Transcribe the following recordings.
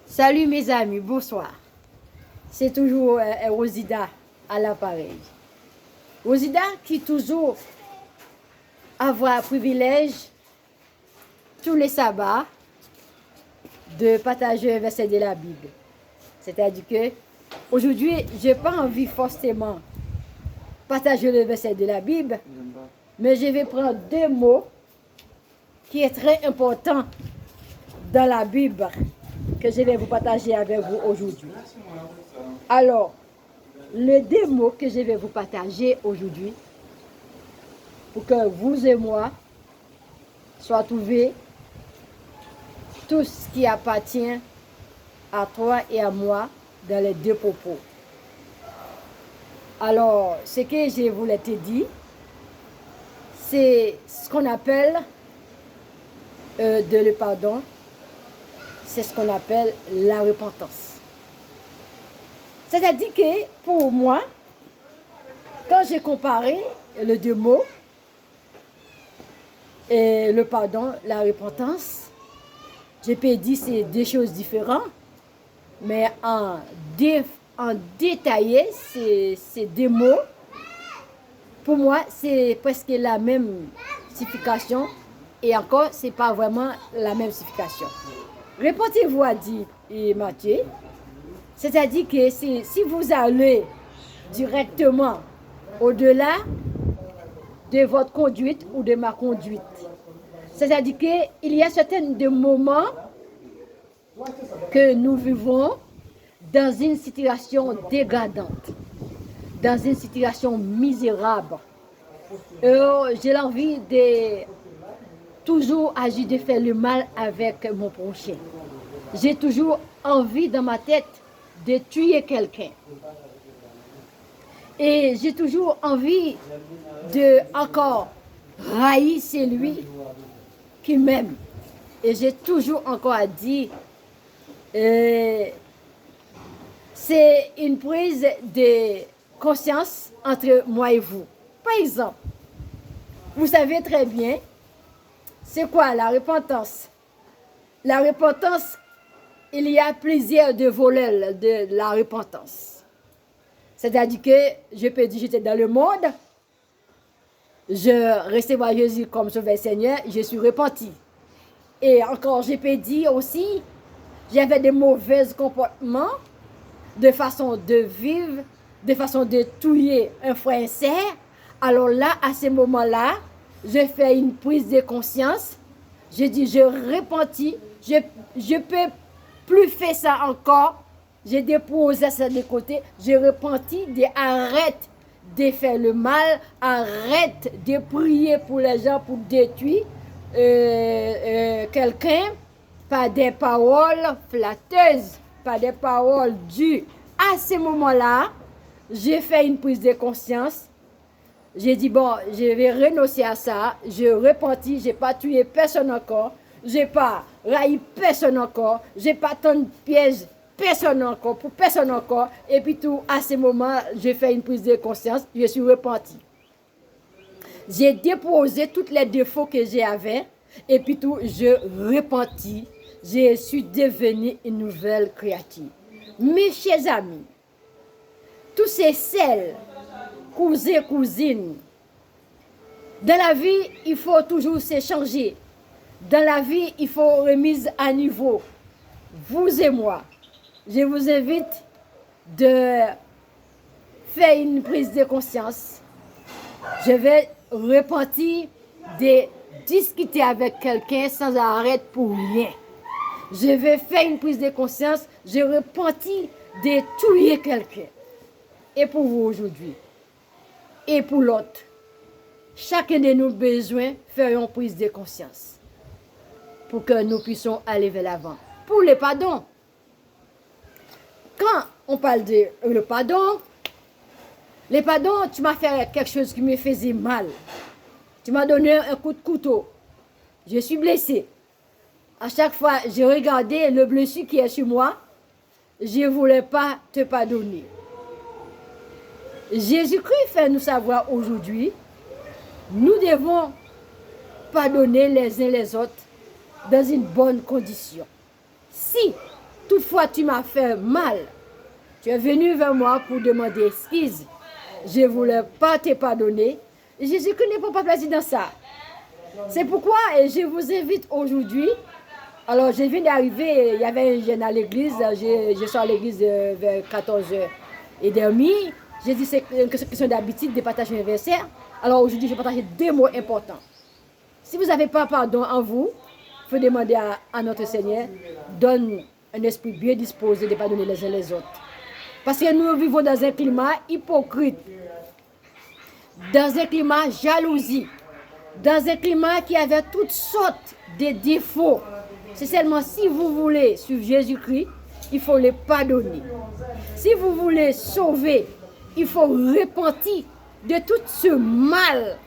Salut mes amis, bonsoir. C'est toujours Rosida à l'appareil. Rosida qui toujours avoir privilège tous les sabbats de partager un verset de la Bible. C'est-à-dire que aujourd'hui, je n'ai pas envie forcément partager le verset de la Bible, mais je vais prendre deux mots qui est très important dans la Bible que je vais vous partager avec vous aujourd'hui. Alors, les deux mots que je vais vous partager aujourd'hui, pour que vous et moi soient trouvés tout ce qui appartient à toi et à moi dans les deux propos. Alors, ce que je voulais te dire, c'est ce qu'on appelle de le pardon, c'est ce qu'on appelle la repentance. C'est-à-dire que pour moi, quand j'ai comparé les deux mots, et le pardon, la repentance, je peux dire que c'est deux choses différentes, mais en détaillé, ces deux mots, pour moi, c'est presque la même signification, et encore, ce n'est pas vraiment la même signification. Répentez-vous, a dit Matthieu, c'est-à-dire que si vous allez directement au-delà de votre conduite ou de ma conduite, c'est-à-dire qu'il y a certains moments que nous vivons dans une situation dégradante, dans une situation misérable. J'ai l'envie de toujours agir, de faire le mal avec mon prochain. J'ai toujours envie dans ma tête de tuer quelqu'un. Et j'ai toujours envie de encore haïr celui qui m'aime. Et j'ai toujours encore à dire, c'est une prise de conscience entre moi et vous. Par exemple, vous savez très bien, c'est quoi la repentance? La repentance, il y a plusieurs de volets de la repentance. C'est-à-dire que je peux dire, j'étais dans le monde, je recevais Jésus comme sauveur Seigneur, je suis repenti. Et encore, je peux dire aussi, j'avais des mauvais comportements, de façon de vivre, de façon de tuer un frère et sœur. Alors là, à ce moment-là, je fais une prise de conscience. Je dis, je repentis, je peux plus faire ça encore. Je dépose ça de côté. Je repentis, arrête de faire le mal, arrête de prier pour les gens pour détruire quelqu'un par des paroles flatteuses, par des paroles dures. À ce moment-là, j'ai fait une prise de conscience. J'ai dit, bon, je vais renoncer à ça. Je repentis, je n'ai pas tué personne encore. Je n'ai pas raillé personne encore. Je n'ai pas tendu piège personne encore, pour personne encore. Et puis tout, à ce moment, j'ai fait une prise de conscience. Je suis repenti. J'ai déposé tous les défauts que j'avais. Et puis tout, je repentis. Je suis devenue une nouvelle créature. Mes chers amis, tous ces celles, cousins, cousines, dans la vie, il faut toujours s'échanger. Dans la vie, il faut remise à niveau. Vous et moi, je vous invite de faire une prise de conscience. Je vais repentir de discuter avec quelqu'un sans arrêt pour rien. Je vais faire une prise de conscience. Je repentis de tuer quelqu'un. Et pour vous aujourd'hui, et pour l'autre, chacun de nos besoins faire une prise de conscience pour que nous puissions aller vers l'avant. Pour le pardon, quand on parle de le pardon, tu m'as fait quelque chose qui me faisait mal. Tu m'as donné un coup de couteau. Je suis blessé. À chaque fois, j'ai regardé le blessure qui est sur moi. Je ne voulais pas te pardonner. Jésus-Christ fait nous savoir aujourd'hui, nous devons pardonner les uns les autres dans une bonne condition. Si, toutefois, fois tu m'as fait mal, tu es venu vers moi pour demander excuse. Je ne voulais pas te pardonner. Jésus-Christ ne prend pas plaisir dans ça. C'est pourquoi je vous invite aujourd'hui. Alors, je viens d'arriver, il y avait un jeune à l'église, je sors à l'église vers 14h30. J'ai dit c'est une question d'habitude de partager l'anniversaire. Alors aujourd'hui, je vais partager 2 mots importants. Si vous n'avez pas pardon en vous, il faut demander à notre Seigneur, donne un esprit bien disposé de pardonner les uns les autres. Parce que nous vivons dans un climat hypocrite, dans un climat jalousie, dans un climat qui avait toutes sortes de défauts. C'est seulement si vous voulez suivre Jésus-Christ, il faut le pardonner. Si vous voulez sauver, il faut repentir de tout ce mal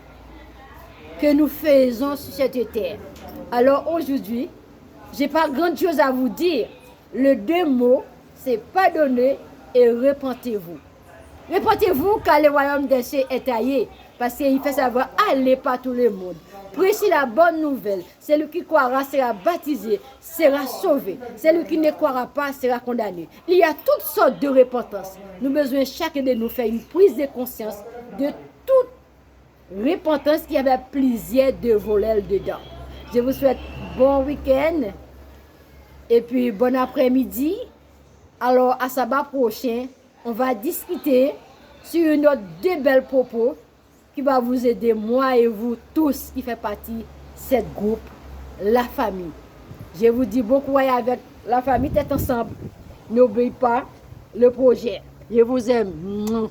que nous faisons sur cette terre. Alors aujourd'hui, je n'ai pas grand chose à vous dire. Les 2 mots, c'est pardonner et repentez-vous. Repentez-vous car le royaume des cieux est taillé. Parce qu'il fait savoir, allez par tout le monde. Prêchez la bonne nouvelle. Celui qui croira sera baptisé, sera sauvé. Celui qui ne croira pas sera condamné. Il y a toutes sortes de repentance. Nous avons besoin chacun de nous faire une prise de conscience de toute repentance qui avait plaisir de voler dedans. Je vous souhaite bon week-end et puis bon après-midi. Alors à sabbat prochain, on va discuter sur une autre 2 belles propos qui va vous aider, moi et vous tous qui fait partie de ce groupe, la famille. Je vous dis beaucoup avec la famille, tête ensemble. N'oubliez pas le projet. Je vous aime.